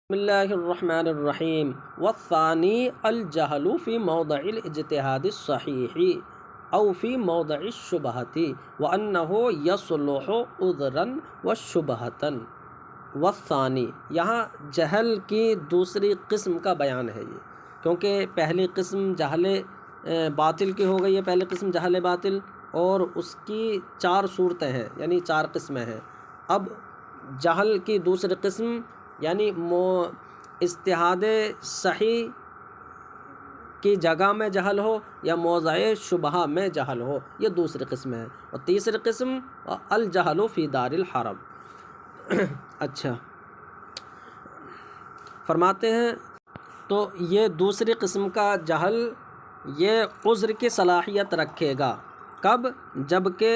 بسم اللہ الرحمن الرحیم والثانی الجہل فی موضع الاجتہاد الصحیح او فی موضع الشبہۃ وانہ یصلح عذرا وشبہۃ۔ والثانی، یہاں جہل کی دوسری قسم کا بیان ہے یہ، کیونکہ پہلی قسم جہل باطل کی ہو گئی ہے، پہلی قسم جہل باطل، اور اس کی چار صورتیں ہیں، یعنی چار قسمیں ہیں۔ اب جہل کی دوسری قسم یعنی اجتہاد صحیح کی جگہ میں جہل ہو یا موضع شبہہ میں جہل ہو، یہ دوسری قسم ہے۔ اور تیسری قسم الجہل فی دار الحرم۔ اچھا، فرماتے ہیں تو یہ دوسری قسم کا جہل یہ عذر کی صلاحیت رکھے گا، کب؟ جب کہ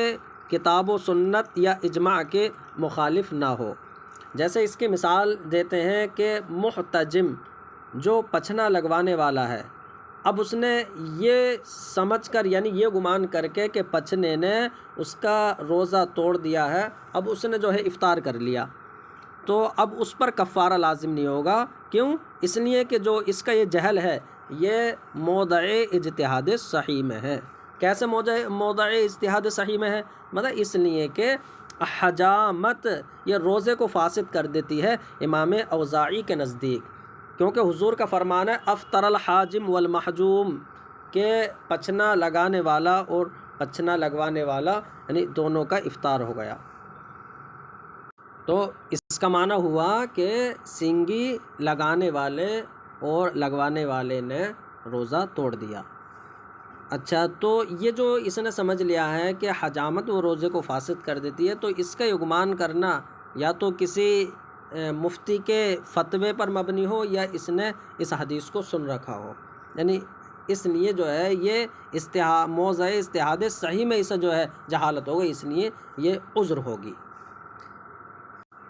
کتاب و سنت یا اجماع کے مخالف نہ ہو۔ جیسے اس کی مثال دیتے ہیں کہ محتجم جو پچھنا لگوانے والا ہے، اب اس نے یہ سمجھ کر یعنی یہ گمان کر کے کہ پچھنے نے اس کا روزہ توڑ دیا ہے، اب اس نے جو ہے افطار کر لیا، تو اب اس پر کفارہ لازم نہیں ہوگا۔ کیوں؟ اس لیے کہ جو اس کا یہ جہل ہے یہ موضع اجتہاد صحیح میں ہے۔ کیسے موضع اجتہاد صحیح میں ہے؟ مطلب اس لیے کہ حجامت یہ روزے کو فاسد کر دیتی ہے امام اوزاعی کے نزدیک، کیونکہ حضور کا فرمان ہے افطر الحاجم والمحجوم، کہ پچھنا لگانے والا اور پچھنا لگوانے والا یعنی دونوں کا افطار ہو گیا۔ تو اس کا معنی ہوا کہ سینگی لگانے والے اور لگوانے والے نے روزہ توڑ دیا۔ اچھا، تو یہ جو اس نے سمجھ لیا ہے کہ حجامت وہ روزے کو فاسد کر دیتی ہے، تو اس کا یہ گمان کرنا یا تو کسی مفتی کے فتوے پر مبنی ہو یا اس نے اس حدیث کو سن رکھا ہو، یعنی اس لیے جو ہے یہ موضع اجتہاد صحیح میں اسے جو ہے جہالت ہوگی، اس لیے یہ عذر ہوگی۔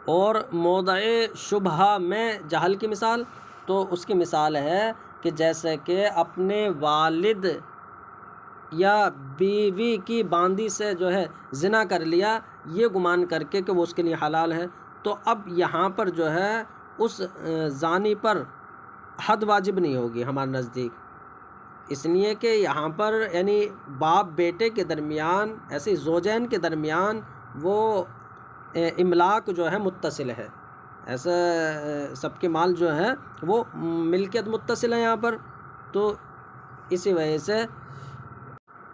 اور موضع شبہہ میں جہل کی مثال، تو اس کی مثال ہے کہ جیسے کہ اپنے والد یا بیوی کی باندی سے جو ہے زنا کر لیا، یہ گمان کر کے کہ وہ اس کے لیے حلال ہے، تو اب یہاں پر جو ہے اس زانی پر حد واجب نہیں ہوگی ہمارے نزدیک، اس لیے کہ یہاں پر یعنی باپ بیٹے کے درمیان ایسے زوجین کے درمیان وہ املاک جو ہے متصل ہے، ایسا سب کے مال جو ہے وہ ملکیت متصل ہے یہاں پر، تو اسی وجہ سے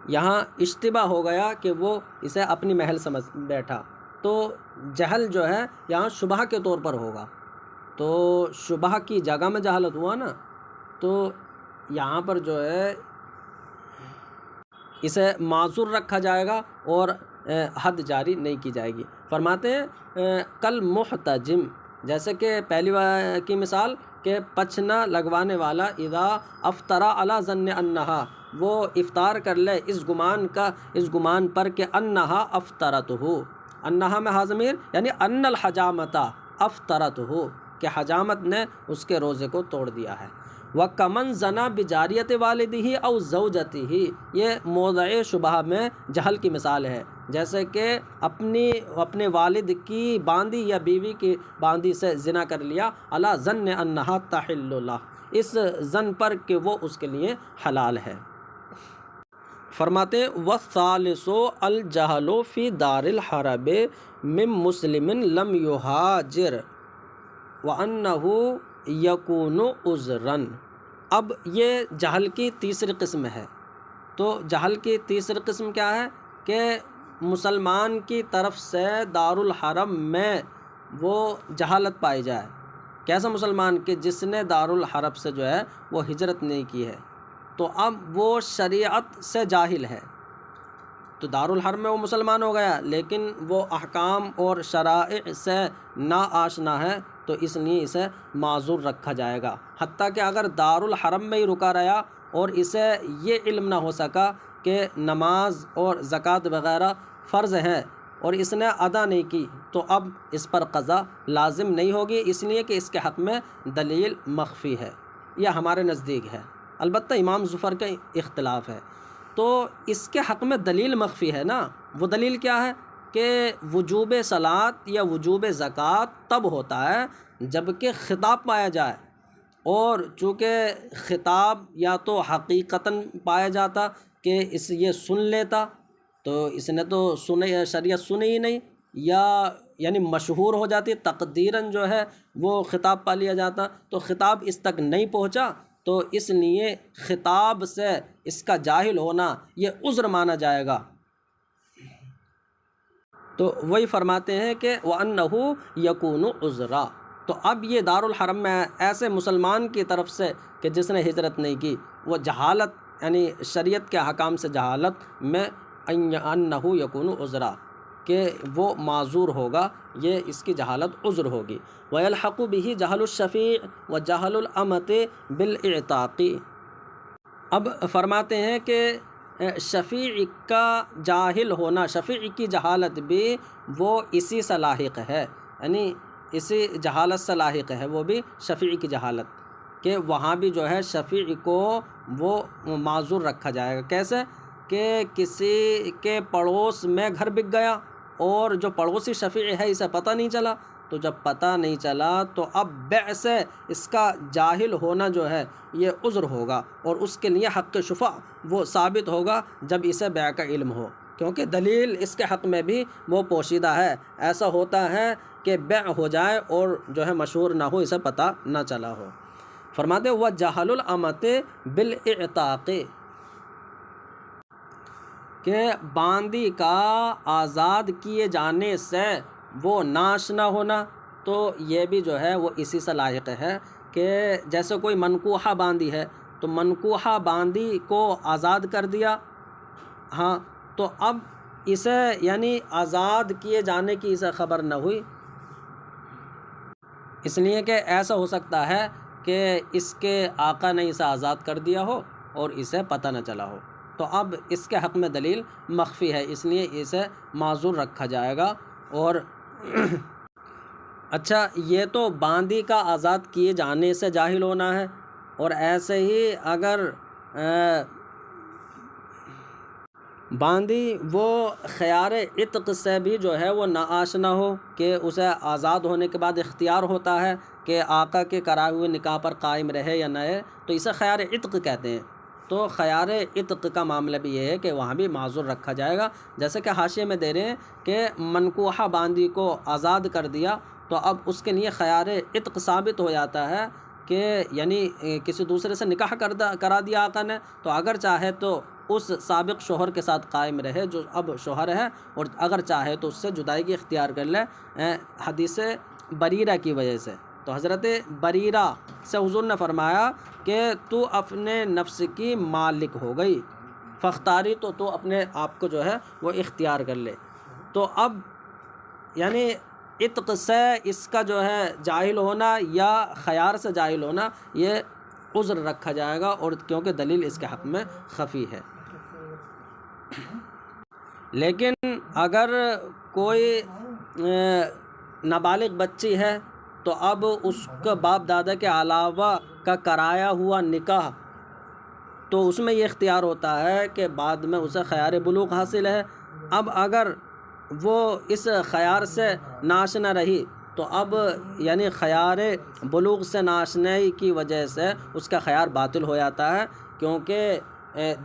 یہاں اشتباہ ہو گیا کہ وہ اسے اپنی محل سمجھ بیٹھا، تو جہل جو ہے یہاں شبہ کے طور پر ہوگا، تو شبہ کی جگہ میں جہالت ہوا نا، تو یہاں پر جو ہے اسے معذور رکھا جائے گا اور حد جاری نہیں کی جائے گی۔ فرماتے ہیں کل محتجم، جیسے کہ پہلی کی مثال کہ پچھنا لگوانے والا اذا افطرا علی ظن انہا، وہ افطار کر لے اس گمان پر کہ انہا افطرت ہو، انہا میں حاضمیر یعنی ان الحجامتا افطرت ہو، کہ حجامت نے اس کے روزے کو توڑ دیا ہے۔ وَكَمَنْ زَنَا بِجَارِيَةِ وَالِدِهِ أَوْ زَوْجَتِهِ، یہ موضع شبہہ میں جہل کی مثال ہے، جیسے کہ اپنے والد کی باندی یا بیوی کی باندی سے زنا کر لیا، عَلَى ظَنِّ أَنَّهَا تَحِلُّ لَهُ، اس ظن پر کہ وہ اس کے لیے حلال ہے۔ فرماتے وَالثَّالِثُ الْجَهْلُ فِي دَارِ الْحَرَبِ مِن مُسْلِمٍ لَمْ يُهَاجِرْ وَأَنَّهُ يَكُونُ عُذْرًا۔ اب یہ جہل کی تیسری قسم ہے، تو جہل کی تیسری قسم کیا ہے کہ مسلمان کی طرف سے دار الحرم میں وہ جہالت پائی جائے۔ کیسا مسلمان؟ کہ جس نے دار الحرم سے جو ہے وہ ہجرت نہیں کی ہے، تو اب وہ شریعت سے جاہل ہے، تو دار الحرم میں وہ مسلمان ہو گیا لیکن وہ احکام اور شرائع سے نا آشنا ہے، تو اس لیے اسے معذور رکھا جائے گا، حتیٰ کہ اگر دار الحرم میں ہی رکا رہا اور اسے یہ علم نہ ہو سکا کہ نماز اور زکوٰۃ وغیرہ فرض ہیں اور اس نے ادا نہیں کی، تو اب اس پر قضا لازم نہیں ہوگی، اس لیے کہ اس کے حق میں دلیل مخفی ہے، یہ ہمارے نزدیک ہے، البتہ امام ظفر کا اختلاف ہے۔ تو اس کے حق میں دلیل مخفی ہے نا، وہ دلیل کیا ہے کہ وجوب صلاۃ یا وجوب زکوٰۃ تب ہوتا ہے جبکہ خطاب پایا جائے، اور چونکہ خطاب یا تو حقیقتاً پایا جاتا کہ یہ سن لیتا، تو اس نے تو شریعت سنی ہی نہیں، یا یعنی مشہور ہو جاتی، تقدیراً جو ہے وہ خطاب پا لیا جاتا، تو خطاب اس تک نہیں پہنچا، تو اس لیے خطاب سے اس کا جاہل ہونا یہ عذر مانا جائے گا۔ تو وہی فرماتے ہیں کہ وَأَنَّهُ يَكُونُ عُذْرًا۔ تو اب یہ دارالحرم میں ایسے مسلمان کی طرف سے کہ جس نے ہجرت نہیں کی، وہ جہالت یعنی شریعت کے احکام سے جہالت میں أَنَّهُ يَكُونُ عُذْرًا، کہ وہ معذور ہوگا، یہ اس کی جہالت عذر ہوگی۔ وَيَلْحَقُ بِهِ جَهْلُ الشَّفِيعِ وَجَهْلُ الْأَمَةِ بِالْإِعْتَاقِ۔ اب فرماتے ہیں کہ شفیع کا جاہل ہونا، شفیع کی جہالت بھی وہ اسی سے لاحق ہے، یعنی اسی جہالت سے لاحق ہے وہ بھی شفیع کی جہالت، کہ وہاں بھی جو ہے شفیع کو وہ معذور رکھا جائے گا۔ کیسے کہ کسی کے پڑوس میں گھر بک گیا اور جو پڑوسی شفیع ہے اسے پتہ نہیں چلا، تو جب پتہ نہیں چلا تو اب بیع سے اس کا جاہل ہونا جو ہے یہ عذر ہوگا، اور اس کے لیے حق شفع وہ ثابت ہوگا جب اسے بیع کا علم ہو، کیونکہ دلیل اس کے حق میں بھی وہ پوشیدہ ہے۔ ایسا ہوتا ہے کہ بیع ہو جائے اور جو ہے مشہور نہ ہو، اسے پتہ نہ چلا ہو۔ فرماتے وَجَهْلُ الْأَمَةِ بِالْإِعْتَاقِ، کہ باندی کا آزاد کیے جانے سے وہ ناش نہ ہونا، تو یہ بھی جو ہے وہ اسی سے لاحق ہے، کہ جیسے کوئی منکوحہ باندی ہے تو منکوحہ باندی کو آزاد کر دیا، ہاں تو اب اسے یعنی آزاد کیے جانے کی اسے خبر نہ ہوئی، اس لیے کہ ایسا ہو سکتا ہے کہ اس کے آقا نے اسے آزاد کر دیا ہو اور اسے پتہ نہ چلا ہو، تو اب اس کے حق میں دلیل مخفی ہے، اس لیے اسے معذور رکھا جائے گا۔ اور اچھا، یہ تو باندی کا آزاد کیے جانے سے جاہل ہونا ہے، اور ایسے ہی اگر باندی وہ خیار عتق سے بھی جو ہے وہ ناآشنا ہو، کہ اسے آزاد ہونے کے بعد اختیار ہوتا ہے کہ آقا کے کرائے ہوئے نکاح پر قائم رہے یا نہ رہے، تو اسے خیار عتق کہتے ہیں۔ تو خیار عتق کا معاملہ بھی یہ ہے کہ وہاں بھی معذور رکھا جائے گا، جیسے کہ حاشیے میں دے رہے ہیں کہ منکوحہ باندی کو آزاد کر دیا تو اب اس کے لیے خیار عتق ثابت ہو جاتا ہے، کہ یعنی کسی دوسرے سے نکاح کرا دیا آقا نے، تو اگر چاہے تو اس سابق شوہر کے ساتھ قائم رہے جو اب شوہر ہے، اور اگر چاہے تو اس سے جدائی کی اختیار کر لے، حدیث بریرہ کی وجہ سے۔ تو حضرت بریرہ سے حضور نے فرمایا کہ تو اپنے نفس کی مالک ہو گئی، فاختاری، تو اپنے آپ کو جو ہے وہ اختیار کر لے۔ تو اب یعنی عتق سے اس کا جو ہے جاہل ہونا یا خیار سے جاہل ہونا یہ عذر رکھا جائے گا، اور کیونکہ دلیل اس کے حق میں خفی ہے۔ لیکن اگر کوئی نابالغ بچی ہے تو اب اس کا باپ دادا کے علاوہ کا کرایا ہوا نکاح، تو اس میں یہ اختیار ہوتا ہے کہ بعد میں اسے خیار بلوغ حاصل ہے۔ اب اگر وہ اس خیار سے ناآشنا رہی تو اب یعنی خیار بلوغ سے ناآشنائی کی وجہ سے اس کا خیار باطل ہو جاتا ہے، کیونکہ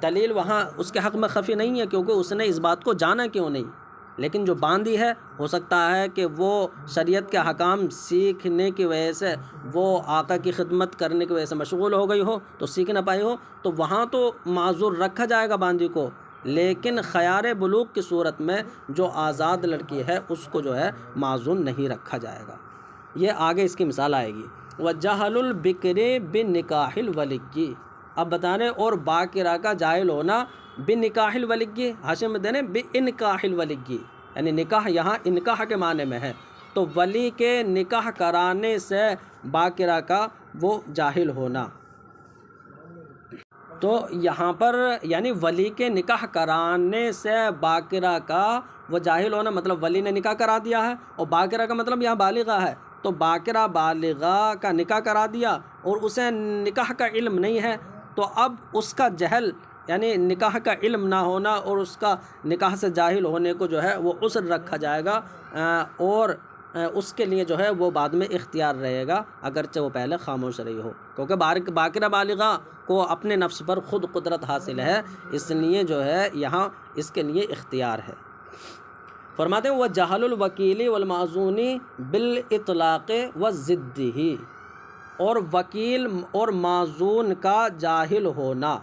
دلیل وہاں اس کے حق میں خفی نہیں ہے، کیونکہ اس نے اس بات کو جانا کیوں نہیں۔ لیکن جو باندی ہے، ہو سکتا ہے کہ وہ شریعت کے حکام سیکھنے کی وجہ سے، وہ آقا کی خدمت کرنے کی وجہ سے مشغول ہو گئی ہو تو سیکھ نہ پائی ہو، تو وہاں تو معذور رکھا جائے گا باندی کو، لیکن خیار بلوغ کی صورت میں جو آزاد لڑکی ہے اس کو جو ہے معذور نہیں رکھا جائے گا۔ یہ آگے اس کی مثال آئے گی۔ وَجَهْلُ الْبِكْرِ بِالنِّكَاحِ الْوَلِيِّ، اب بتانے اور باکرہ کا جاہل ہونا بِالنِّكَاحِ الْوَلِيِّ، حاشیے میں دینے بِإِنْكَاحِ الْوَلِيِّ، یعنی نکاح یہاں انکاح کے معنی میں ہے، تو ولی کے نکاح کرانے سے باکرہ کا وہ جاہل ہونا۔ تو یہاں پر یعنی ولی کے نکاح کرانے سے باکرہ کا وہ جاہل ہونا، مطلب ولی نے نکاح کرا دیا ہے، اور باکرہ کا مطلب یہاں بالغہ ہے، تو باکرہ بالغہ کا نکاح کرا دیا اور اسے نکاح کا علم نہیں ہے، تو اب اس کا جہل یعنی نکاح کا علم نہ ہونا اور اس کا نکاح سے جاہل ہونے کو جو ہے وہ عذر رکھا جائے گا، اور اس کے لیے جو ہے وہ بعد میں اختیار رہے گا، اگرچہ وہ پہلے خاموش رہی ہو، کیونکہ باکرہ بالغہ کو اپنے نفس پر خود قدرت حاصل ہے، اس لیے جو ہے یہاں اس کے لیے اختیار ہے۔ فرماتے ہیں وَجَهْلُ الْوَكِيلِ وَالْمَعْزُونِ بِالْإِطْلَاقِ وَالضِّدِّ، اور وکیل اور معزون کا جاہل ہونا،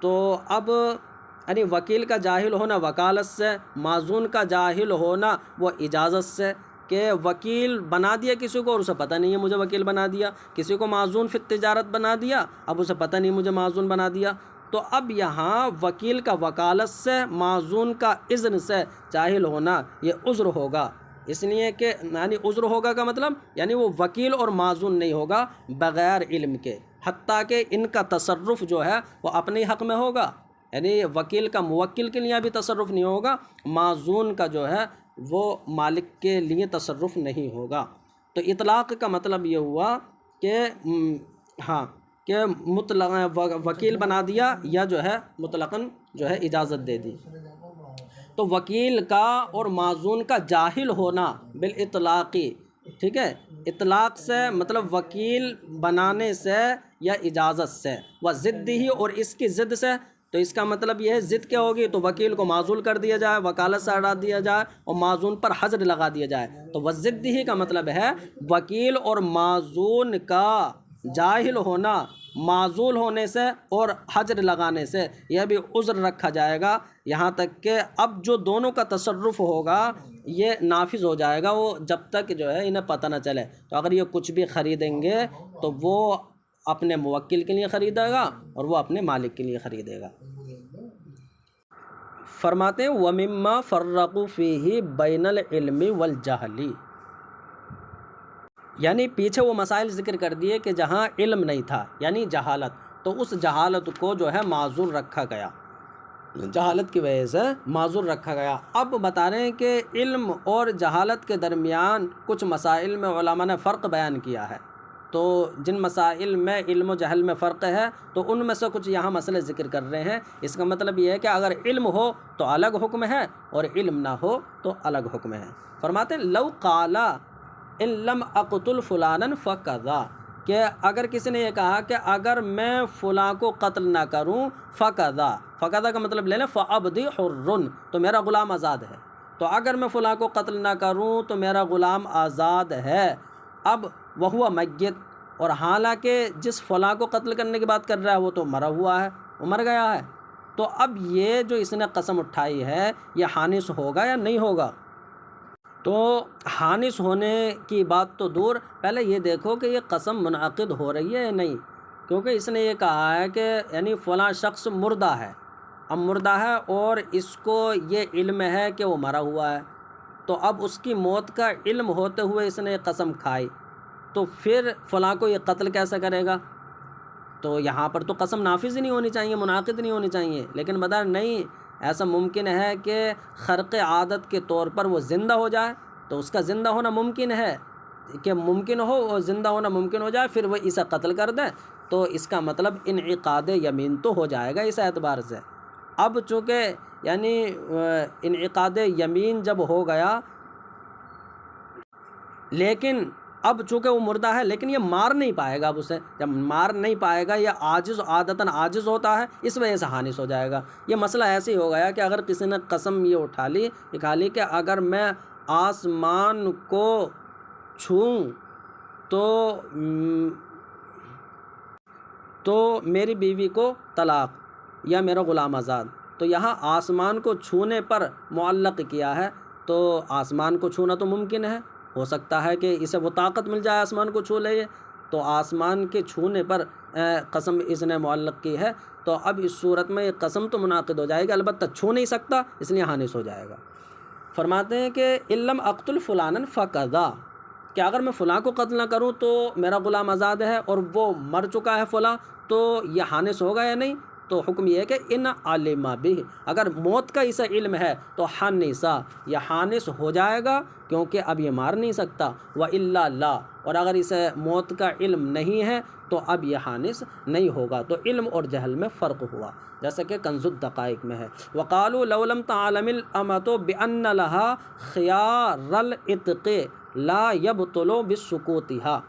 تو اب یعنی وکیل کا جاہل ہونا وکالت سے، معزون کا جاہل ہونا وہ اجازت سے، کہ وکیل بنا دیا کسی کو اور اسے پتہ نہیں ہے مجھے وکیل بنا دیا، کسی کو معزون فی التجارت بنا دیا، اب اسے پتہ نہیں مجھے معزون بنا دیا، تو اب یہاں وکیل کا وکالت سے، معزون کا اذن سے جاہل ہونا یہ عذر ہوگا، اس لیے کہ یعنی عذر ہوگا کا مطلب یعنی وہ وکیل اور معزون نہیں ہوگا بغیر علم کے، حتیٰ کہ ان کا تصرف جو ہے وہ اپنے حق میں ہوگا، یعنی وکیل کا موکل کے لیے بھی تصرف نہیں ہوگا، معزون کا جو ہے وہ مالک کے لیے تصرف نہیں ہوگا۔ تو اطلاق کا مطلب یہ ہوا کہ کہ مطلق وکیل بنا دیا یا جو ہے مطلقاً جو ہے اجازت دے دی۔ تو وکیل کا اور معزون کا جاہل ہونا بالاطلاقی، ٹھیک ہے، اطلاق سے مطلب وکیل بنانے سے یا اجازت سے، وضدہ اور اس کی ضد سے، تو اس کا مطلب یہ ہے ضد کیا ہوگی، تو وکیل کو معزول کر دیا جائے، وکالت سے ہٹا دیا جائے اور معزون پر حظر لگا دیا جائے، تو وضدہ کا مطلب ہے وکیل اور معزون کا جاہل ہونا، معزول ہونے سے اور حجر لگانے سے، یہ بھی عذر رکھا جائے گا، یہاں تک کہ اب جو دونوں کا تصرف ہوگا یہ نافذ ہو جائے گا، وہ جب تک جو ہے انہیں پتہ نہ چلے۔ تو اگر یہ کچھ بھی خریدیں گے تو وہ اپنے موکل کے لیے خریدے گا اور وہ اپنے مالک کے لیے خریدے گا۔ فرماتے ہیں وَمِمَّا فَرَّقُوا فِيهِ بَيْنَ الْعِلْمِ وَالْجَهْلِ، یعنی پیچھے وہ مسائل ذکر کر دیے کہ جہاں علم نہیں تھا یعنی جہالت، تو اس جہالت کو جو ہے معذور رکھا گیا، جہالت کی وجہ سے معذور رکھا گیا۔ اب بتا رہے ہیں کہ علم اور جہالت کے درمیان کچھ مسائل میں علماء نے فرق بیان کیا ہے، تو جن مسائل میں علم و جہل میں فرق ہے تو ان میں سے کچھ یہاں مسئلے ذکر کر رہے ہیں۔ اس کا مطلب یہ ہے کہ اگر علم ہو تو الگ حکم ہے اور علم نہ ہو تو الگ حکم ہے۔ فرماتے ہیں لو قالا ان لم اقتل فلانا فکذا، کہ اگر کسی نے یہ کہا کہ اگر میں فلاں کو قتل نہ کروں فکذا، فکذا کا مطلب لے لیں فعبدی حر، تو میرا غلام آزاد ہے، تو اگر میں فلاں کو قتل نہ کروں تو میرا غلام آزاد ہے۔ اب وہو میت، اور حالانکہ جس فلاں کو قتل کرنے کی بات کر رہا ہے وہ تو مرا ہوا ہے، وہ مر گیا ہے، تو اب یہ جو اس نے قسم اٹھائی ہے یہ حانث ہوگا یا نہیں ہوگا؟ تو حانث ہونے کی بات تو دور، پہلے یہ دیکھو کہ یہ قسم منعقد ہو رہی ہے یا نہیں، کیونکہ اس نے یہ کہا ہے کہ یعنی فلاں شخص مردہ ہے، اب مردہ ہے اور اس کو یہ علم ہے کہ وہ مرا ہوا ہے، تو اب اس کی موت کا علم ہوتے ہوئے اس نے یہ قسم کھائی، تو پھر فلاں کو یہ قتل کیسے کرے گا؟ تو یہاں پر تو قسم نافذ ہی نہیں ہونی چاہیے، منعقد نہیں ہونی چاہیے، لیکن بتا نہیں، ایسا ممکن ہے کہ خرق عادت کے طور پر وہ زندہ ہو جائے، تو اس کا زندہ ہونا ممکن ہے کہ ممکن ہو، اور زندہ ہونا ممکن ہو جائے، پھر وہ اسے قتل کر دے، تو اس کا مطلب انعقاد یمین تو ہو جائے گا اس اعتبار سے۔ اب چونکہ یعنی انعقاد یمین جب ہو گیا، لیکن اب چونکہ وہ مردہ ہے لیکن یہ مار نہیں پائے گا، اب اسے جب مار نہیں پائے گا، یہ عاجز، عادتاً عاجز ہوتا ہے، اس وجہ سے حانث ہو جائے گا۔ یہ مسئلہ ایسے ہی ہو گیا کہ اگر کسی نے قسم یہ اٹھا لی، کہا لی کہ اگر میں آسمان کو چھوں تو میری بیوی کو طلاق یا میرا غلام آزاد، تو یہاں آسمان کو چھونے پر معلق کیا ہے، تو آسمان کو چھونا تو ممکن ہے، ہو سکتا ہے کہ اسے وہ طاقت مل جائے آسمان کو چھو لے، تو آسمان کے چھونے پر قسم اس نے معلق کی ہے، تو اب اس صورت میں یہ قسم تو منعقد ہو جائے گی، البتہ چھو نہیں سکتا، اس لیے حانث ہو جائے گا۔ فرماتے ہیں کہ علم اقتل فلانا فکذا، کہ اگر میں فلاں کو قتل نہ کروں تو میرا غلام آزاد ہے اور وہ مر چکا ہے فلاں، تو یہ حانث ہوگا یا نہیں؟ تو حکم یہ ہے کہ ان علم بہ، اگر موت کا اسے علم ہے تو حانثا، یہ حانث ہو جائے گا کیونکہ اب یہ مار نہیں سکتا، وَإِلَّا لَا، اور اگر اسے موت کا علم نہیں ہے تو اب یہ حانث نہیں ہوگا۔ تو علم اور جہل میں فرق ہوا، جیسا کہ کنز الدقائق میں ہے۔ وَقَالُوا لَوْ لَمْ تَعْلَمِ الْأَمَةُ بِأَنَّ لَهَا خِيَارَ الْعِتْقِ لا یبطل بسکوتھا۔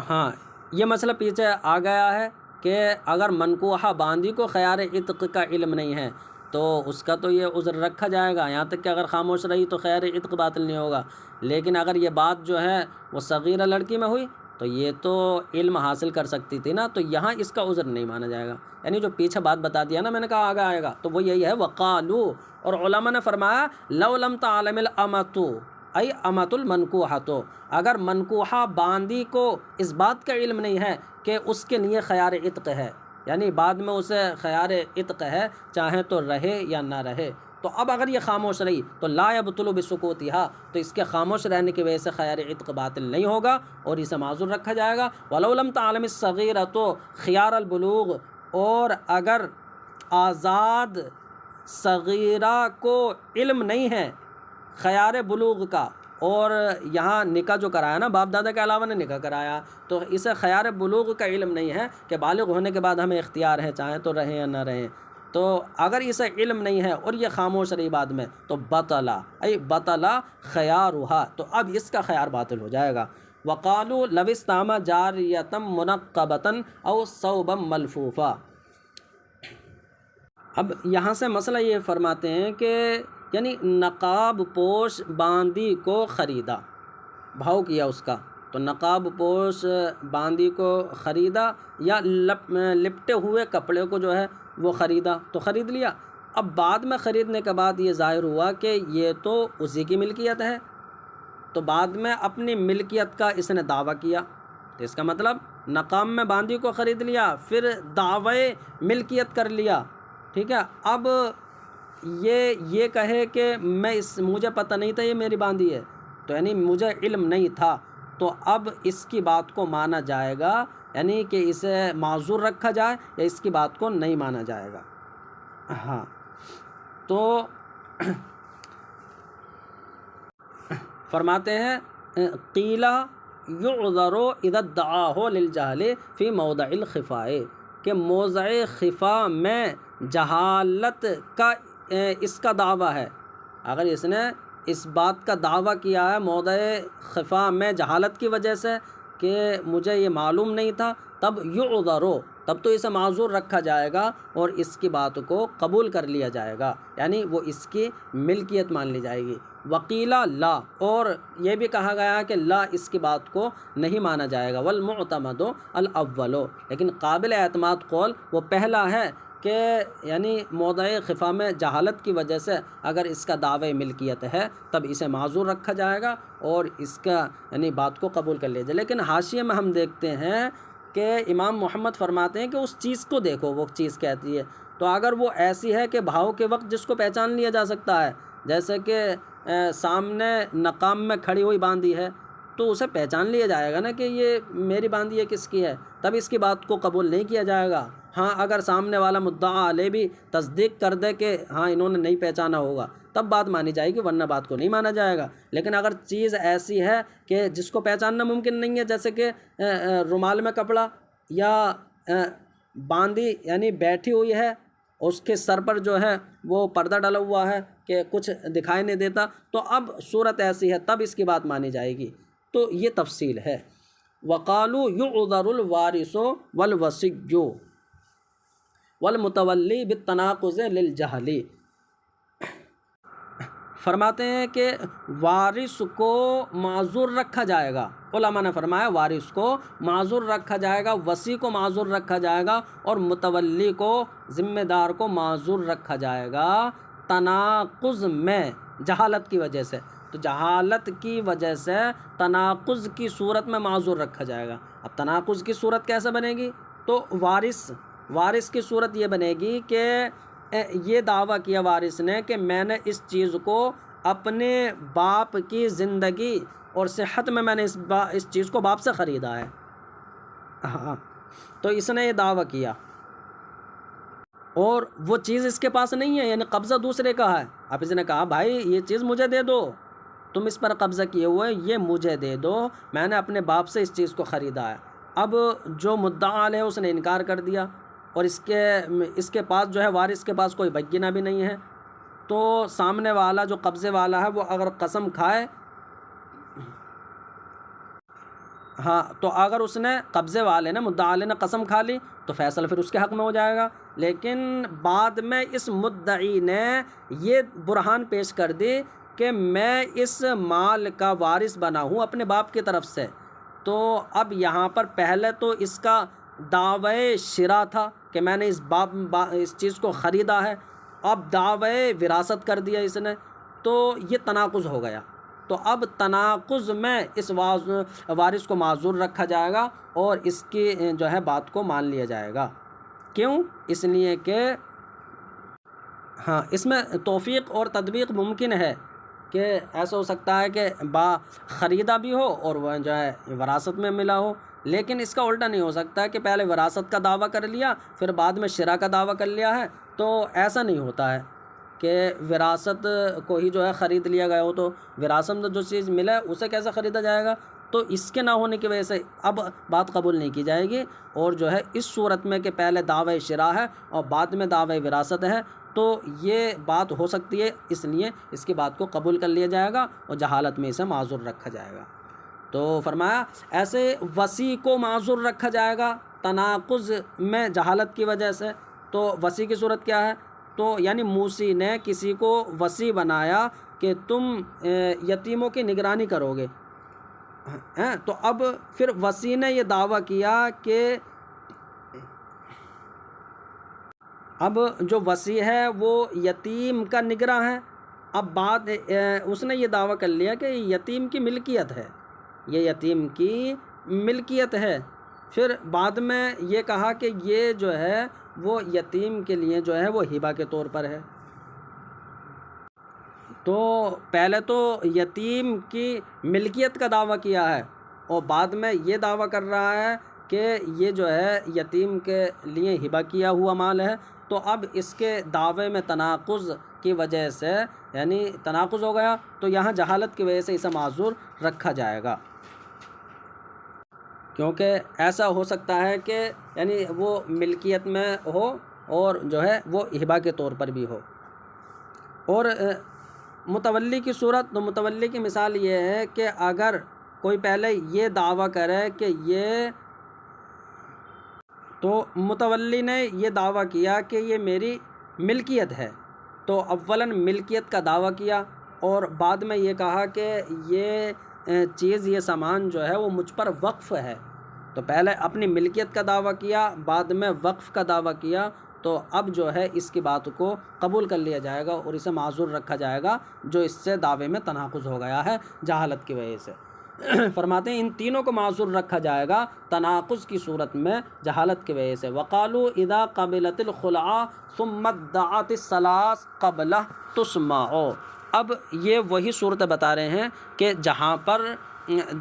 ہاں یہ مسئلہ پیچھے آ گیا ہے کہ اگر منکوحہ باندی کو خیار عتق کا علم نہیں ہے تو اس کا تو یہ عذر رکھا جائے گا، یہاں تک کہ اگر خاموش رہی تو خیار عتق باطل نہیں ہوگا۔ لیکن اگر یہ بات جو ہے وہ صغیرہ لڑکی میں ہوئی تو یہ تو علم حاصل کر سکتی تھی نا، تو یہاں اس کا عذر نہیں مانا جائے گا۔ یعنی جو پیچھے بات بتا دیا نا میں نے کہا آگے آئے گا، تو وہ یہی ہے وقالو، اور علماء نے فرمایا لو لم تعلم الامۃ ای امۃ المنکوحۃ، اگر منکوحہ باندی کو اس بات کا علم نہیں ہے کہ اس کے لیے خیار عتق ہے، یعنی بعد میں اسے خیار عتق ہے چاہے تو رہے یا نہ رہے، تو اب اگر یہ خاموش رہی تو لا یبطل بسکوتھا، تو اس کے خاموش رہنے کی وجہ سے خیار عتق باطل نہیں ہوگا اور اسے معذور رکھا جائے گا۔ ولو لم تعلم الصغیرۃ خیار البلوغ، اور اگر آزاد صغیرہ کو علم نہیں ہے خیار بلوغ کا، اور یہاں نکاح جو کرایا نا باپ دادا کے علاوہ نے نکاح کرایا، تو اسے خیار بلوغ کا علم نہیں ہے کہ بالغ ہونے کے بعد ہمیں اختیار ہے چاہیں تو رہیں یا نہ رہیں، تو اگر اسے علم نہیں ہے اور یہ خاموش رہی بعد میں تو بطلا ای بطلا خیارها، تو اب اس کا خیار باطل ہو جائے گا۔ وقالوا لو استعمى جاریۃ منقبۃ او ثوبا ملفوفا، اب یہاں سے مسئلہ یہ فرماتے ہیں کہ یعنی نقاب پوش باندی کو خریدا، بھاؤ کیا اس کا، تو نقاب پوش باندی کو خریدا یا لپٹے ہوئے کپڑے کو جو ہے وہ خریدا، تو خرید لیا۔ اب بعد میں خریدنے کے بعد یہ ظاہر ہوا کہ یہ تو اسی کی ملکیت ہے، تو بعد میں اپنی ملکیت کا اس نے دعویٰ کیا، تو اس کا مطلب نقاب میں باندی کو خرید لیا پھر دعوی ملکیت کر لیا، ٹھیک ہے۔ اب یہ کہے کہ مجھے پتہ نہیں تھا یہ میری باندی ہے، تو یعنی مجھے علم نہیں تھا، تو اب اس کی بات کو مانا جائے گا، یعنی کہ اسے معذور رکھا جائے یا اس کی بات کو نہیں مانا جائے گا۔ ہاں تو فرماتے ہیں قیل یعذر اذا ادعاہ للجہل فی موضع الخفاء، کہ موضع خفا میں جہالت کا اس کا دعویٰ ہے، اگر اس نے اس بات کا دعویٰ کیا ہے موضع خفا میں جہالت کی وجہ سے کہ مجھے یہ معلوم نہیں تھا، تب یعذر، تب تو اسے معذور رکھا جائے گا اور اس کی بات کو قبول کر لیا جائے گا، یعنی وہ اس کی ملکیت مان لی جائے گی۔ وقیلا لا، اور یہ بھی کہا گیا کہ لا، اس کی بات کو نہیں مانا جائے گا۔ والمعتمد الاول، لیکن قابل اعتماد قول وہ پہلا ہے کہ یعنی موضع خفا میں جہالت کی وجہ سے اگر اس کا دعوی ملکیت ہے تب اسے معذور رکھا جائے گا اور اس کا یعنی بات کو قبول کر لیا جائے۔ لیکن حاشیے میں ہم دیکھتے ہیں کہ امام محمد فرماتے ہیں کہ اس چیز کو دیکھو وہ چیز کہتی ہے، تو اگر وہ ایسی ہے کہ بھاؤ کے وقت جس کو پہچان لیا جا سکتا ہے، جیسے کہ سامنے نقاب میں کھڑی ہوئی باندی ہے تو اسے پہچان لیا جائے گا نا کہ یہ میری باندی ہے کس کی ہے، تب اس کی بات کو قبول نہیں کیا جائے گا۔ ہاں اگر سامنے والا مدعا علیہ بھی تصدیق کر دے کہ ہاں انہوں نے نہیں پہچانا ہوگا تب بات مانی جائے گی، ورنہ بات کو نہیں مانا جائے گا۔ لیکن اگر چیز ایسی ہے کہ جس کو پہچاننا ممکن نہیں ہے، جیسے کہ رومال میں کپڑا یا باندی یعنی بیٹھی ہوئی ہے، اس کے سر پر جو ہے وہ پردہ ڈلا ہوا ہے کہ کچھ دکھائی نہیں دیتا، تو اب صورت ایسی ہے تب اس کی بات مانی جائے گی، تو یہ تفصیل ہے۔ وقالوا یعذر الوارث والوصی والمتولی بالتناقض للجہل، فرماتے ہیں کہ وارث کو معذور رکھا جائے گا، علماء نے فرمایا وارث کو معذور رکھا جائے گا، وصی کو معذور رکھا جائے گا اور متولی کو ذمہ دار کو معذور رکھا جائے گا تناقض میں جہالت کی وجہ سے، تو جہالت کی وجہ سے تناقض کی صورت میں معذور رکھا جائے گا۔ اب تناقض کی صورت کیسے بنے گی؟ تو وارث کی صورت یہ بنے گی کہ یہ دعویٰ کیا وارث نے کہ میں نے اس چیز کو اپنے باپ کی زندگی اور صحت میں نے اس چیز کو باپ سے خریدا ہے، ہاں تو اس نے یہ دعویٰ کیا اور وہ چیز اس کے پاس نہیں ہے، یعنی قبضہ دوسرے کا ہے۔ اب اس نے کہا بھائی یہ چیز مجھے دے دو، تم اس پر قبضہ کیے ہوئے یہ مجھے دے دو، میں نے اپنے باپ سے اس چیز کو خریدا ہے۔ اب جو مدعا علیہ اس نے انکار کر دیا اور اس کے پاس جو ہے وارث کے پاس کوئی بینہ بھی نہیں ہے، تو سامنے والا جو قبضے والا ہے وہ اگر قسم کھائے ہاں تو اگر اس نے قبضے والے نے مدعا علیہ نے قسم کھا لی تو فیصلہ پھر اس کے حق میں ہو جائے گا، لیکن بعد میں اس مدعی نے یہ برہان پیش کر دی کہ میں اس مال کا وارث بنا ہوں اپنے باپ کی طرف سے، تو اب یہاں پر پہلے تو اس کا دعوی شرا تھا کہ میں نے اس چیز کو خریدا ہے، اب دعوی وراثت کر دیا اس نے، تو یہ تناقض ہو گیا۔ تو اب تناقض میں اس وارث کو معذور رکھا جائے گا اور اس کی جو ہے بات کو مان لیا جائے گا۔ کیوں؟ اس لیے کہ ہاں اس میں توفیق اور تطبیق ممکن ہے کہ ایسا ہو سکتا ہے کہ خریدا بھی ہو اور وہ جو ہے وراثت میں ملا ہو، لیکن اس کا الٹا نہیں ہو سکتا کہ پہلے وراثت کا دعویٰ کر لیا پھر بعد میں شرا کا دعویٰ کر لیا ہے، تو ایسا نہیں ہوتا ہے کہ وراثت کو ہی جو ہے خرید لیا گیا ہو، تو وراثت میں جو چیز ملا ہے اسے کیسے خریدا جائے گا؟ تو اس کے نہ ہونے کی وجہ سے اب بات قبول نہیں کی جائے گی، اور جو ہے اس صورت میں کہ پہلے دعوی شرا ہے اور بعد میں دعوی وراثت ہے تو یہ بات ہو سکتی ہے، اس لیے اس کی بات کو قبول کر لیا جائے گا اور جہالت میں اسے معذور رکھا جائے گا۔ تو فرمایا ایسے وصی کو معذور رکھا جائے گا تناقض میں جہالت کی وجہ سے، تو وصی کی صورت کیا ہے؟ تو یعنی موسی نے کسی کو وصی بنایا کہ تم یتیموں کی نگرانی کرو گے، تو اب پھر وصی نے یہ دعویٰ کیا کہ اب جو وصی ہے وہ یتیم کا نگراں ہے، اب بات اس نے یہ دعویٰ کر لیا کہ یتیم کی ملکیت ہے، یہ یتیم کی ملکیت ہے، پھر بعد میں یہ کہا کہ یہ جو ہے وہ یتیم کے لیے جو ہے وہ ہبہ کے طور پر ہے، تو پہلے تو یتیم کی ملکیت کا دعویٰ کیا ہے اور بعد میں یہ دعویٰ کر رہا ہے کہ یہ جو ہے یتیم کے لیے ہبہ کیا ہوا مال ہے، تو اب اس کے دعوے میں تناقض کی وجہ سے یعنی تناقض ہو گیا، تو یہاں جہالت کی وجہ سے اسے معذور رکھا جائے گا، کیونکہ ایسا ہو سکتا ہے کہ یعنی وہ ملکیت میں ہو اور جو ہے وہ ہبہ کے طور پر بھی ہو۔ اور متولی کی صورت، تو متولی کی مثال یہ ہے کہ اگر کوئی پہلے یہ دعویٰ کرے کہ یہ، تو متولی نے یہ دعویٰ کیا کہ یہ میری ملکیت ہے، تو اولاً ملکیت کا دعویٰ کیا اور بعد میں یہ کہا کہ یہ چیز یہ سامان جو ہے وہ مجھ پر وقف ہے، تو پہلے اپنی ملکیت کا دعویٰ کیا بعد میں وقف کا دعویٰ کیا، تو اب جو ہے اس کی بات کو قبول کر لیا جائے گا اور اسے معذور رکھا جائے گا جو اس سے دعوے میں تناقض ہو گیا ہے جہالت کی وجہ سے۔ فرماتے ہیں ان تینوں کو معذور رکھا جائے گا تناقض کی صورت میں جہالت کی وجہ سے۔ وقالوا اذا قبلت الخلع ثم ادعت الثلاث قبلہ تسمع، اب یہ وہی صورت بتا رہے ہیں کہ جہاں پر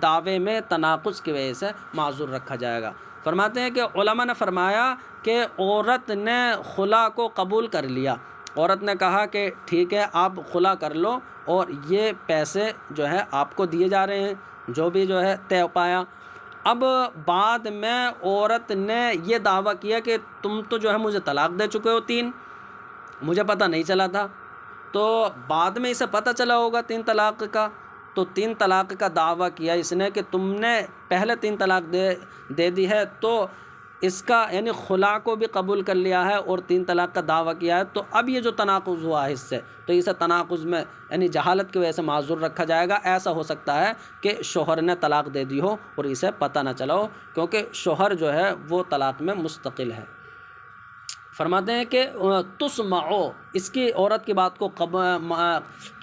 دعوے میں تناقض کی وجہ سے معذور رکھا جائے گا۔ فرماتے ہیں کہ علماء نے فرمایا کہ عورت نے خلا کو قبول کر لیا، عورت نے کہا کہ ٹھیک ہے آپ خلا کر لو اور یہ پیسے جو ہے آپ کو دیے جا رہے ہیں، جو بھی جو ہے طے پایا۔ اب بعد میں عورت نے یہ دعویٰ کیا کہ تم تو جو ہے مجھے طلاق دے چکے ہو 3، مجھے پتہ نہیں چلا تھا، تو بعد میں اسے پتہ چلا ہوگا 3 طلاق کا، تو 3 طلاق کا دعویٰ کیا اس نے کہ تم نے پہلے 3 طلاق دے دی ہے، تو اس کا یعنی خلا کو بھی قبول کر لیا ہے اور 3 طلاق کا دعویٰ کیا ہے، تو اب یہ جو تناقض ہوا ہے اس سے، تو اسے تناقض میں یعنی جہالت کی وجہ سے معذور رکھا جائے گا۔ ایسا ہو سکتا ہے کہ شوہر نے طلاق دے دی ہو اور اسے پتہ نہ چلا ہو، کیونکہ شوہر جو ہے وہ طلاق میں مستقل ہے۔ فرماتے ہیں کہ تسمعو، اس کی عورت کی بات کو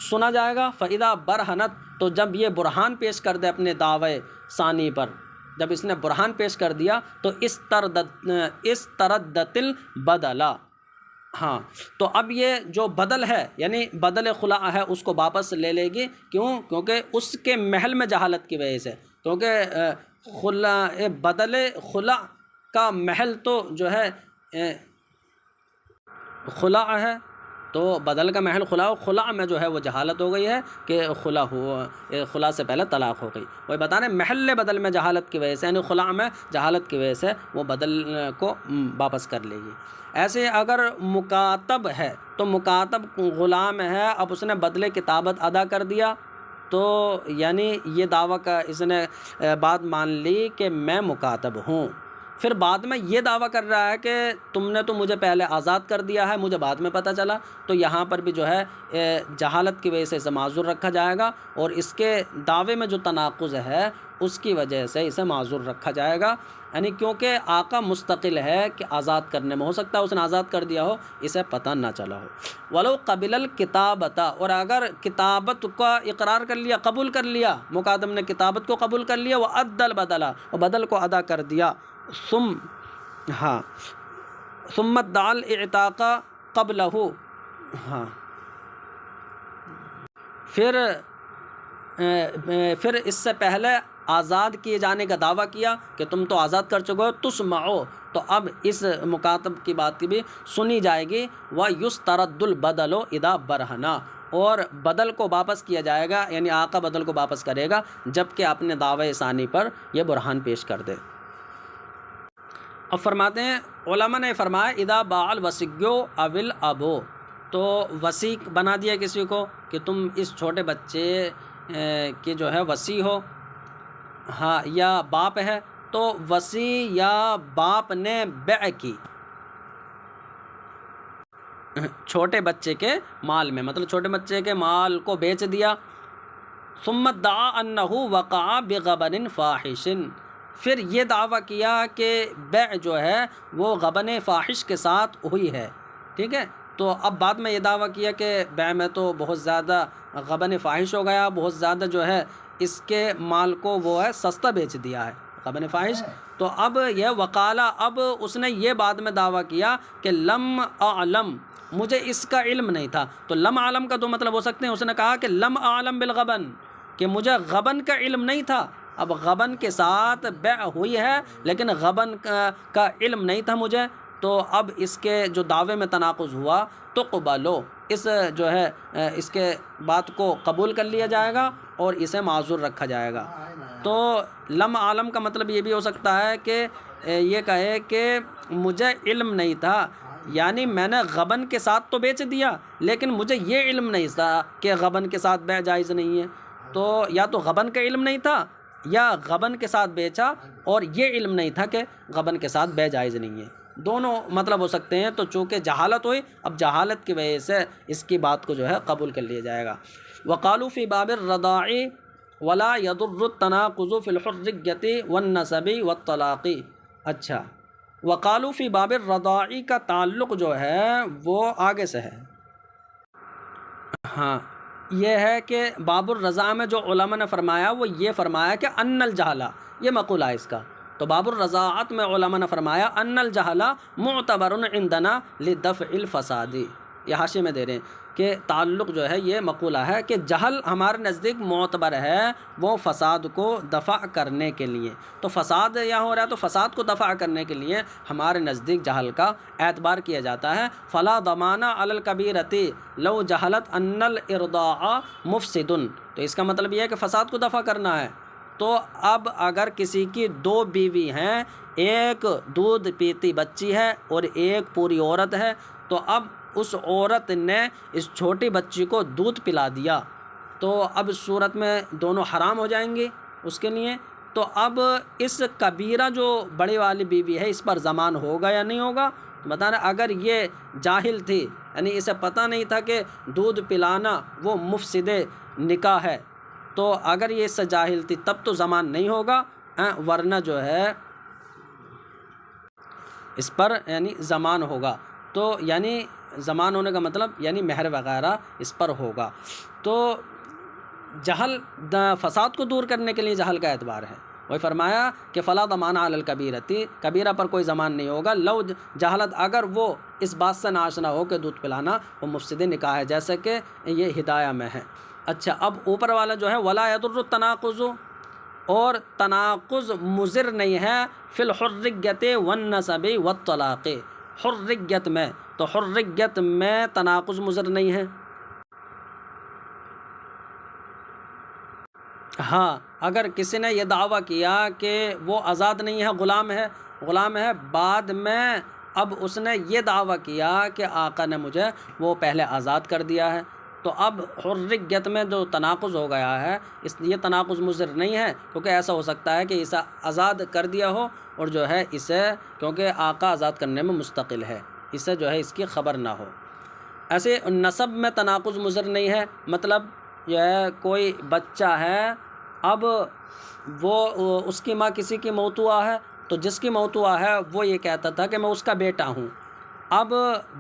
سنا جائے گا۔ فَإِذَا بَرْهَنَتْ، تو جب یہ برہان پیش کر دے اپنے دعوے ثانی پر، جب اس نے برہان پیش کر دیا تو اس تردت البدلا، ہاں تو اب یہ جو بدل ہے یعنی بدل خلا ہے اس کو واپس لے لے گی، کیوں؟ کیونکہ اس کے محل میں جہالت کی وجہ سے، کیونکہ بدل خلا کا محل تو جو ہے خلا ہے، تو بدل کا محل خلا میں جو ہے وہ جہالت ہو گئی ہے کہ خلا سے پہلے طلاق ہو گئی، وہی بتا رہے ہیں محل بدل میں جہالت کی وجہ سے، یعنی خلا میں جہالت کی وجہ سے وہ بدل کو واپس کر لے گی۔ ایسے اگر مکاتب ہے تو مکاتب غلام ہے، اب اس نے بدلے کتابت ادا کر دیا تو یعنی یہ دعویٰ کا اس نے بات مان لی کہ میں مکاتب ہوں، پھر بعد میں یہ دعویٰ کر رہا ہے کہ تم نے تو مجھے پہلے آزاد کر دیا ہے، مجھے بعد میں پتہ چلا، تو یہاں پر بھی جو ہے جہالت کی وجہ سے اسے معذور رکھا جائے گا، اور اس کے دعوے میں جو تناقض ہے اس کی وجہ سے اسے معذور رکھا جائے گا، یعنی کیونکہ آقا مستقل ہے کہ آزاد کرنے میں، ہو سکتا ہے اس نے آزاد کر دیا ہو، اسے پتہ نہ چلا ہو۔ ولو قبل الکتابۃ، اور اگر کتابت کا اقرار کر لیا، قبول کر لیا، مکاتب نے کتابت کو قبول کر لیا، وأدى البدل، اور بدل کو ادا کر دیا، ثم ادعى الاعتاق قبلہ، پھر اس سے پہلے آزاد کیے جانے کا دعویٰ کیا کہ تم تو آزاد کر چکے ہو، تسمعو، تو اب اس مکاتب کی بات کی بھی سنی جائے گی، وَيُسْتَرَدُّ الْبَدَلُ إِذَا بَرْهَنَا، اور بدل کو واپس کیا جائے گا، یعنی آقا بدل کو واپس کرے گا جب کہ اپنے دعوی ثانی پر یہ برہان پیش کر دے۔ اب فرماتے ہیں علماء نے فرمایا اذا باع الوصی او الاب، تو وصی بنا دیا کسی کو کہ تم اس چھوٹے بچے کے جو ہے وصی ہو، ہاں، یا باپ ہے، تو وصی یا باپ نے بیع کی چھوٹے بچے کے مال میں، مطلب چھوٹے بچے کے مال کو بیچ دیا، ثم ادعى انه وقع بغبن فاحش، پھر یہ دعویٰ کیا کہ بیع جو ہے وہ غبن فاحش کے ساتھ ہوئی ہے، ٹھیک ہے، تو اب بعد میں یہ دعویٰ کیا کہ بیع میں تو بہت زیادہ غبن فاحش ہو گیا، بہت زیادہ جو ہے اس کے مال کو وہ ہے سستا بیچ دیا ہے، غبن فاحش، تو اب یہ وقالا، اب اس نے یہ بعد میں دعویٰ کیا کہ لم اعلم، مجھے اس کا علم نہیں تھا، تو لم اعلم کا دو مطلب ہو سکتے ہیں، اس نے کہا کہ لم اعلم بالغبن، کہ مجھے غبن کا علم نہیں تھا، اب غبن کے ساتھ بیع ہوئی ہے لیکن غبن کا علم نہیں تھا مجھے، تو اب اس کے جو دعوے میں تناقض ہوا تو قبلو، اس جو ہے اس کے بات کو قبول کر لیا جائے گا اور اسے معذور رکھا جائے گا۔ تو لم عالم کا مطلب یہ بھی ہو سکتا ہے کہ یہ کہے کہ مجھے علم نہیں تھا، یعنی میں نے غبن کے ساتھ تو بیچ دیا لیکن مجھے یہ علم نہیں تھا کہ غبن کے ساتھ بیع جائز نہیں ہے، تو یا تو غبن کا علم نہیں تھا یا غبن کے ساتھ بیچا اور یہ علم نہیں تھا کہ غبن کے ساتھ بیع جائز نہیں ہے، دونوں مطلب ہو سکتے ہیں، تو چونکہ جہالت ہوئی، اب جہالت کی وجہ سے اس کی بات کو جو ہے قبول کر لیا جائے گا۔ وقالوا فی باب الرضاع ولا يضر التناقض فی الحرية والنسب والطلاق، اچھا، وقالوا فی باب الرضاع کا تعلق جو ہے وہ آگے سے ہے، ہاں، یہ ہے کہ باب الرضاع میں جو علماء نے فرمایا وہ یہ فرمایا کہ ان الجہلہ، یہ مقولہ ہے اس کا، تو باب الرضاعت میں علماء نے فرمایا ان الجہلہ معتبر عندنا لدفع الفساد، یہ حاشیے میں دے رہے ہیں کہ تعلق جو ہے یہ مقولہ ہے کہ جہل ہمارے نزدیک معتبر ہے وہ فساد کو دفع کرنے کے لیے، تو فساد یہاں ہو رہا ہے تو فساد کو دفع کرنے کے لیے ہمارے نزدیک جہل کا اعتبار کیا جاتا ہے۔ فلا ضمانہ علی الکبیرۃ لو جہلت ان الارضاع مفسد، تو اس کا مطلب یہ ہے کہ فساد کو دفع کرنا ہے، تو اب اگر کسی کی دو بیوی ہیں، ایک دودھ پیتی بچی ہے اور ایک پوری عورت ہے، تو اب اس عورت نے اس چھوٹی بچی کو دودھ پلا دیا، تو اب اس صورت میں دونوں حرام ہو جائیں گے اس کے لیے، تو اب اس کبیرہ جو بڑی والی بیوی ہے اس پر ضمان ہوگا یا نہیں ہوگا؟ بتانا اگر یہ جاہل تھی، یعنی اسے پتہ نہیں تھا کہ دودھ پلانا وہ مفسد نکاح ہے، تو اگر یہ اس سے جاہل تھی تب تو ضمان نہیں ہوگا، ورنہ جو ہے اس پر یعنی ضمان ہوگا، تو یعنی ضمان ہونے کا مطلب یعنی مہر وغیرہ اس پر ہوگا، تو جہل فساد کو دور کرنے کے لیے جہل کا اعتبار ہے، وہی فرمایا کہ فلا ضمان علی الکبیرۃ، کبیرہ پر کوئی ضمان نہیں ہوگا، لو جہالت، اگر وہ اس بات سے ناشنا ہو کہ دودھ پلانا وہ مفسد نکاح ہے، جیسے کہ یہ ہدایہ میں ہے۔ اچھا، اب اوپر والا جو ہے ولا یضر التناقض، اور تناقض مضر نہیں ہے فی الحریۃ والنسب والطلاق، حریت میں، تو حریت میں تناقض مضر نہیں ہے، ہاں، اگر کسی نے یہ دعویٰ کیا کہ وہ آزاد نہیں ہے، غلام ہے، بعد میں اب اس نے یہ دعویٰ کیا کہ آقا نے مجھے وہ پہلے آزاد کر دیا ہے، تو اب حریت میں جو تناقض ہو گیا ہے یہ تناقض مضر نہیں ہے، کیونکہ ایسا ہو سکتا ہے کہ اسے آزاد کر دیا ہو اور جو ہے اسے، کیونکہ آقا آزاد کرنے میں مستقل ہے، اسے جو ہے اس کی خبر نہ ہو۔ ایسے نسب میں تناقض مضر نہیں ہے، مطلب جو ہے کوئی بچہ ہے، اب وہ اس کی ماں کسی کی موتوا ہے، تو جس کی موتوا ہے وہ یہ کہتا تھا کہ میں اس کا بیٹا ہوں، اب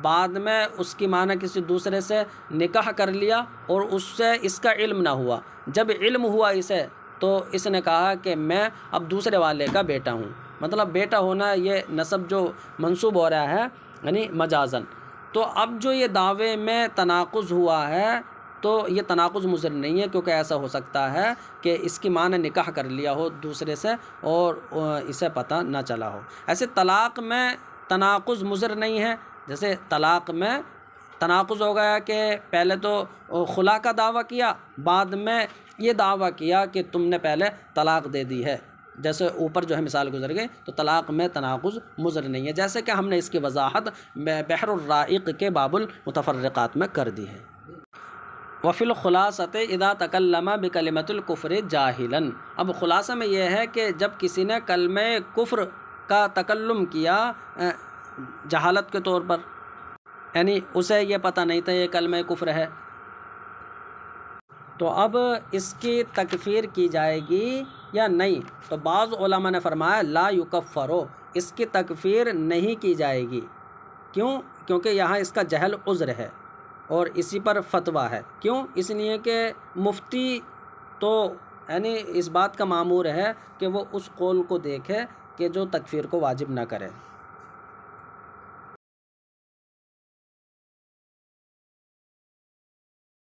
بعد میں اس کی ماں نے کسی دوسرے سے نکاح کر لیا اور اس سے اس کا علم نہ ہوا، جب علم ہوا اسے تو اس نے کہا کہ میں اب دوسرے والے کا بیٹا ہوں، مطلب بیٹا ہونا یہ نسب جو منسوب ہو رہا ہے یعنی مجازن۔ تو اب جو یہ دعوے میں تناقض ہوا ہے تو یہ تناقض مضر نہیں ہے، کیونکہ ایسا ہو سکتا ہے کہ اس کی ماں نے نکاح کر لیا ہو دوسرے سے اور اسے پتہ نہ چلا ہو۔ ایسے طلاق میں تناقض مضر نہیں ہے، جیسے طلاق میں تناقض ہو گیا کہ پہلے تو خلا کا دعویٰ کیا، بعد میں یہ دعویٰ کیا کہ تم نے پہلے طلاق دے دی ہے، جیسے اوپر جو ہے مثال گزر گئی، تو طلاق میں تناقض مضر نہیں ہے، جیسے کہ ہم نے اس کی وضاحت بحر الرائق کے باب المتفرقات میں کر دی ہے۔ وفی الخلاصۃ اذا تکلم بکلمۃ الکفر جاہلا، اب خلاصہ میں یہ ہے کہ جب کسی نے کلمہ کفر کا تکلم کیا جہالت کے طور پر، یعنی اسے یہ پتہ نہیں تھا یہ کلمہ کفر ہے، تو اب اس کی تکفیر کی جائے گی یا نہیں؟ تو بعض علماء نے فرمایا لا یکفرو، اس کی تکفیر نہیں کی جائے گی، کیوں؟ کیونکہ یہاں اس کا جہل عذر ہے اور اسی پر فتویٰ ہے، کیوں؟ اس لیے کہ مفتی تو یعنی اس بات کا مامور ہے کہ وہ اس قول کو دیکھے کہ جو تکفیر کو واجب نہ کرے۔